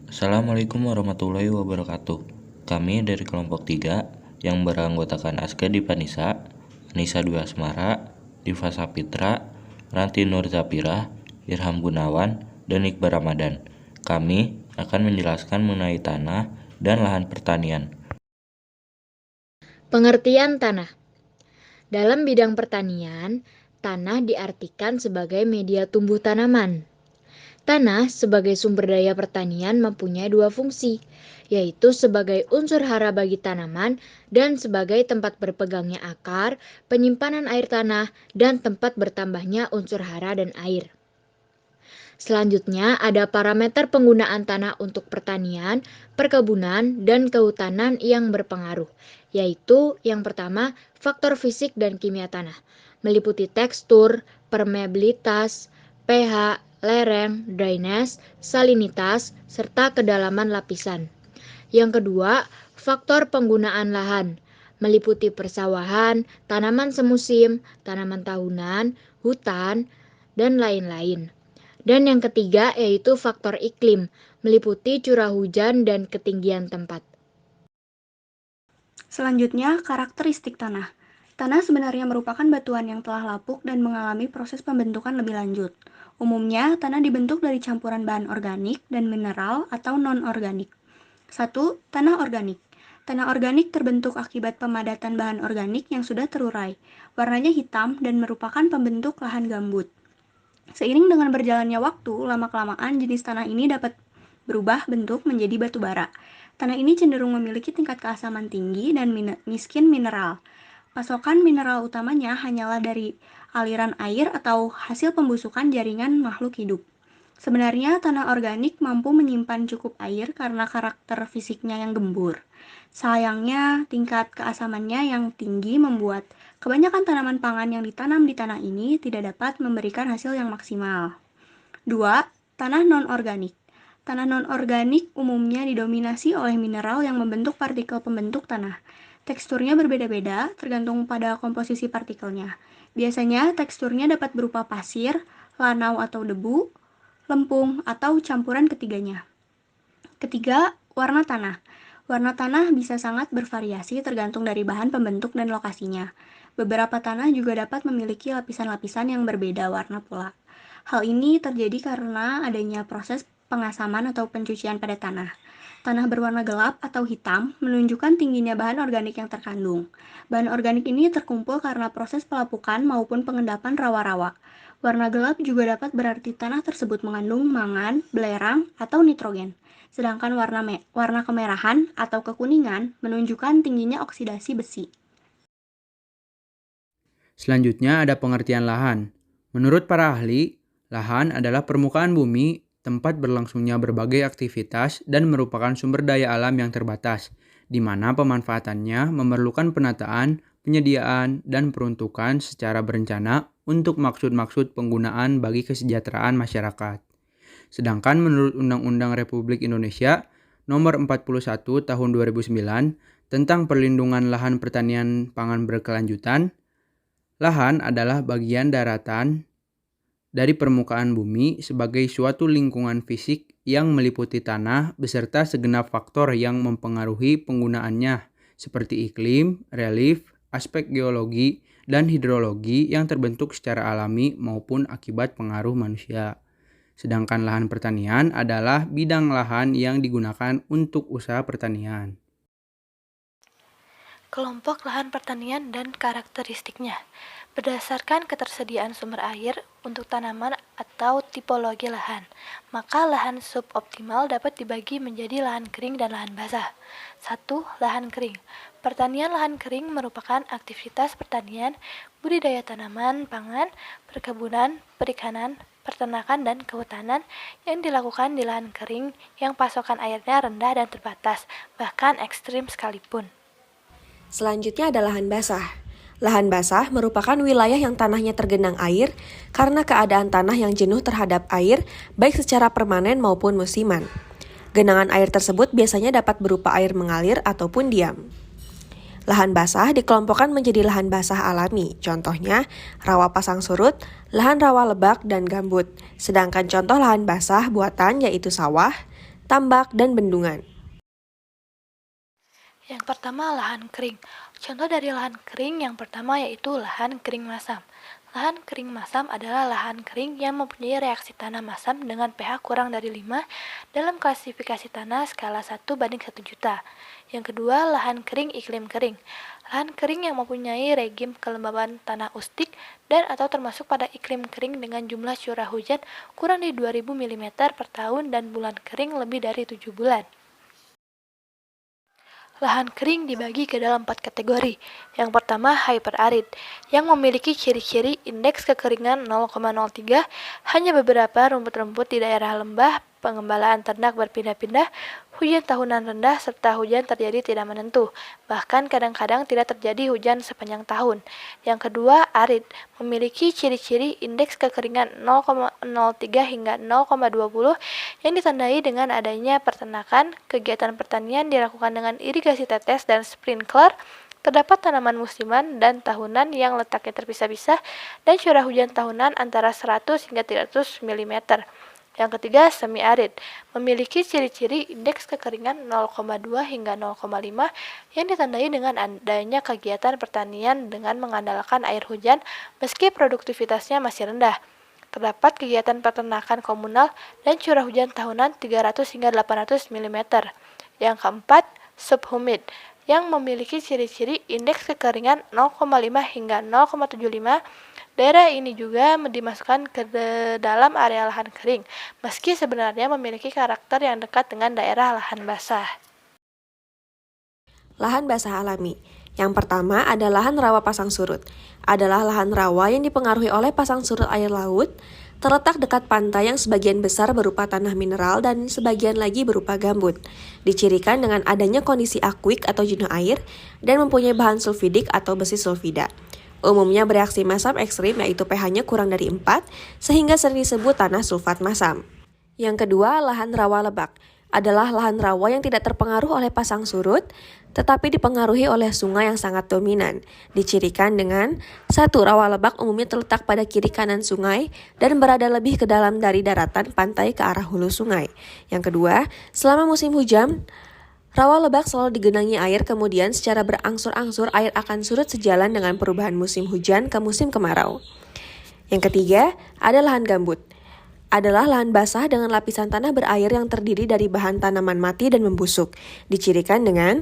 Assalamualaikum warahmatullahi wabarakatuh. Kami dari kelompok 3 yang beranggotakan Aska Dipanisa, Anissa Dwi Asmara, Diva Sapitra, Ranti Nur Zapira, Irham Gunawan, dan Iqbal Ramadan. Kami akan menjelaskan mengenai tanah dan lahan pertanian. Pengertian tanah. Dalam bidang pertanian, tanah diartikan sebagai media tumbuh tanaman. Tanah sebagai sumber daya pertanian mempunyai dua fungsi, yaitu sebagai unsur hara bagi tanaman dan sebagai tempat berpegangnya akar, penyimpanan air tanah, dan tempat bertambahnya unsur hara dan air. Selanjutnya ada parameter penggunaan tanah untuk pertanian, perkebunan, dan kehutanan yang berpengaruh, yaitu yang pertama faktor fisik dan kimia tanah, meliputi tekstur, permeabilitas, pH, lereng, dryness, salinitas, serta kedalaman lapisan. Yang kedua, faktor penggunaan lahan, meliputi persawahan, tanaman semusim, tanaman tahunan, hutan, dan lain-lain. Dan yang ketiga yaitu faktor iklim, meliputi curah hujan dan ketinggian tempat. Selanjutnya, karakteristik tanah. Tanah sebenarnya merupakan batuan yang telah lapuk dan mengalami proses pembentukan lebih lanjut. Umumnya, tanah dibentuk dari campuran bahan organik dan mineral atau non-organik. 1. Tanah organik. Tanah organik terbentuk akibat pemadatan bahan organik yang sudah terurai. Warnanya hitam dan merupakan pembentuk lahan gambut. Seiring dengan berjalannya waktu, lama-kelamaan jenis tanah ini dapat berubah bentuk menjadi batu bara. Tanah ini cenderung memiliki tingkat keasaman tinggi dan miskin mineral. Pasokan mineral utamanya hanyalah dari aliran air atau hasil pembusukan jaringan makhluk hidup. Sebenarnya tanah organik mampu menyimpan cukup air karena karakter fisiknya yang gembur. Sayangnya, tingkat keasamannya yang tinggi membuat kebanyakan tanaman pangan yang ditanam di tanah ini tidak dapat memberikan hasil yang maksimal. 2. Tanah non-organik. Tanah non-organik umumnya didominasi oleh mineral yang membentuk partikel pembentuk tanah. Teksturnya berbeda-beda tergantung pada komposisi partikelnya. Biasanya teksturnya dapat berupa pasir, lanau atau debu, lempung, atau campuran ketiganya. Ketiga, warna tanah. Warna tanah bisa sangat bervariasi tergantung dari bahan pembentuk dan lokasinya. Beberapa tanah juga dapat memiliki lapisan-lapisan yang berbeda warna pula. Hal ini terjadi karena adanya proses pengasaman atau pencucian pada tanah. Tanah berwarna gelap atau hitam menunjukkan tingginya bahan organik yang terkandung. Bahan organik ini terkumpul karena proses pelapukan maupun pengendapan rawa-rawa. Warna gelap juga dapat berarti tanah tersebut mengandung mangan, belerang, atau nitrogen. Sedangkan warna kemerahan atau kekuningan menunjukkan tingginya oksidasi besi. Selanjutnya ada pengertian lahan. Menurut para ahli, lahan adalah permukaan bumi, tempat berlangsungnya berbagai aktivitas dan merupakan sumber daya alam yang terbatas, di mana pemanfaatannya memerlukan penataan, penyediaan, dan peruntukan secara berencana untuk maksud-maksud penggunaan bagi kesejahteraan masyarakat. Sedangkan menurut Undang-Undang Republik Indonesia Nomor 41 Tahun 2009 tentang perlindungan lahan pertanian pangan berkelanjutan, lahan adalah bagian daratan dari permukaan bumi sebagai suatu lingkungan fisik yang meliputi tanah beserta segenap faktor yang mempengaruhi penggunaannya seperti iklim, relief, aspek geologi, dan hidrologi yang terbentuk secara alami maupun akibat pengaruh manusia. Sedangkan lahan pertanian adalah bidang lahan yang digunakan untuk usaha pertanian. Kelompok lahan pertanian dan karakteristiknya. Berdasarkan ketersediaan sumber air untuk tanaman atau tipologi lahan, maka lahan suboptimal dapat dibagi menjadi lahan kering dan lahan basah. 1. Lahan kering. Pertanian lahan kering merupakan aktivitas pertanian, budidaya tanaman, pangan, perkebunan, perikanan, peternakan, dan kehutanan yang dilakukan di lahan kering yang pasokan airnya rendah dan terbatas, bahkan ekstrim sekalipun. Selanjutnya ada lahan basah. Lahan basah merupakan wilayah yang tanahnya tergenang air karena keadaan tanah yang jenuh terhadap air baik secara permanen maupun musiman. Genangan air tersebut biasanya dapat berupa air mengalir ataupun diam. Lahan basah dikelompokkan menjadi lahan basah alami, contohnya rawa pasang surut, lahan rawa lebak, dan gambut. Sedangkan contoh lahan basah buatan yaitu sawah, tambak, dan bendungan. Yang pertama, lahan kering. Contoh dari lahan kering yang pertama yaitu lahan kering masam. Lahan kering masam adalah lahan kering yang mempunyai reaksi tanah masam dengan pH kurang dari 5 dalam klasifikasi tanah skala 1/1.000.000. Yang kedua, lahan kering iklim kering. Lahan kering yang mempunyai regim kelembaban tanah ustik dan atau termasuk pada iklim kering dengan jumlah curah hujan kurang dari 2000 mm per tahun dan bulan kering lebih dari 7 bulan. Lahan kering dibagi ke dalam 4 kategori. Yang pertama, hyperarid, yang memiliki ciri-ciri indeks kekeringan 0,03, hanya beberapa rumput-rumput di daerah lembah, pengembalaan ternak berpindah-pindah, hujan tahunan rendah, serta hujan terjadi tidak menentu. Bahkan kadang-kadang tidak terjadi hujan sepanjang tahun. Yang kedua, arid, memiliki ciri-ciri indeks kekeringan 0,03 hingga 0,20 yang ditandai dengan adanya peternakan, kegiatan pertanian dilakukan dengan irigasi tetes dan sprinkler, terdapat tanaman musiman dan tahunan yang letaknya terpisah-pisah, dan curah hujan tahunan antara 100 hingga 300 mm. Yang ketiga, semi-arid, memiliki ciri-ciri indeks kekeringan 0,2 hingga 0,5 yang ditandai dengan adanya kegiatan pertanian dengan mengandalkan air hujan meski produktivitasnya masih rendah. Terdapat kegiatan peternakan komunal dan curah hujan tahunan 300 hingga 800 mm. Yang keempat, subhumid, yang memiliki ciri-ciri indeks kekeringan 0,5 hingga 0,75. Daerah ini juga dimasukkan ke dalam area lahan kering, meski sebenarnya memiliki karakter yang dekat dengan daerah lahan basah. Lahan basah alami. Yang pertama ada lahan rawa pasang surut. Adalah lahan rawa yang dipengaruhi oleh pasang surut air laut, terletak dekat pantai yang sebagian besar berupa tanah mineral dan sebagian lagi berupa gambut. Dicirikan dengan adanya kondisi akuik atau jenuh air dan mempunyai bahan sulfidik atau besi sulfida. Umumnya bereaksi masam ekstrim yaitu pH-nya kurang dari 4 sehingga sering disebut tanah sulfat masam. Yang kedua, lahan rawa lebak. Adalah lahan rawa yang tidak terpengaruh oleh pasang surut, tetapi dipengaruhi oleh sungai yang sangat dominan. Dicirikan dengan 1. Rawa lebak umumnya terletak pada kiri kanan sungai dan berada lebih ke dalam dari daratan pantai ke arah hulu sungai. Yang kedua, selama musim hujan, rawa lebak selalu digenangi air, kemudian secara berangsur-angsur air akan surut sejalan dengan perubahan musim hujan ke musim kemarau. Yang ketiga, ada lahan gambut. Adalah lahan basah dengan lapisan tanah berair yang terdiri dari bahan tanaman mati dan membusuk. Dicirikan dengan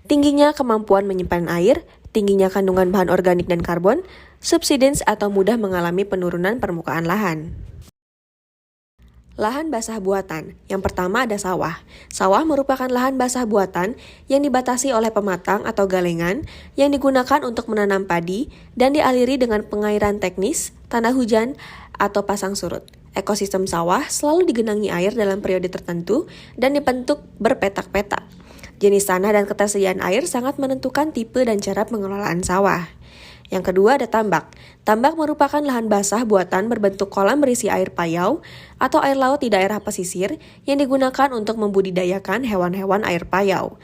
tingginya kemampuan menyimpan air, tingginya kandungan bahan organik dan karbon, subsidence atau mudah mengalami penurunan permukaan lahan. Lahan basah buatan. Yang pertama ada sawah. Sawah merupakan lahan basah buatan yang dibatasi oleh pematang atau galengan yang digunakan untuk menanam padi dan dialiri dengan pengairan teknis, tanah hujan, atau pasang surut. Ekosistem sawah selalu digenangi air dalam periode tertentu dan dibentuk berpetak-petak. Jenis tanah dan ketersediaan air sangat menentukan tipe dan cara pengelolaan sawah. Yang kedua ada tambak. Tambak merupakan lahan basah buatan berbentuk kolam berisi air payau atau air laut di daerah pesisir yang digunakan untuk membudidayakan hewan-hewan air payau.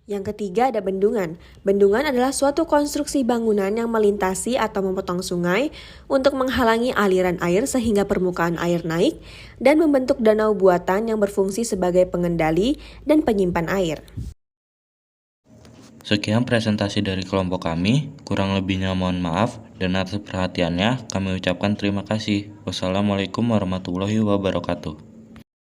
Yang ketiga ada bendungan. Bendungan adalah suatu konstruksi bangunan yang melintasi atau memotong sungai untuk menghalangi aliran air sehingga permukaan air naik dan membentuk danau buatan yang berfungsi sebagai pengendali dan penyimpan air. Sekian presentasi dari kelompok kami, kurang lebihnya mohon maaf, dan atas perhatiannya kami ucapkan terima kasih. Wassalamualaikum warahmatullahi wabarakatuh.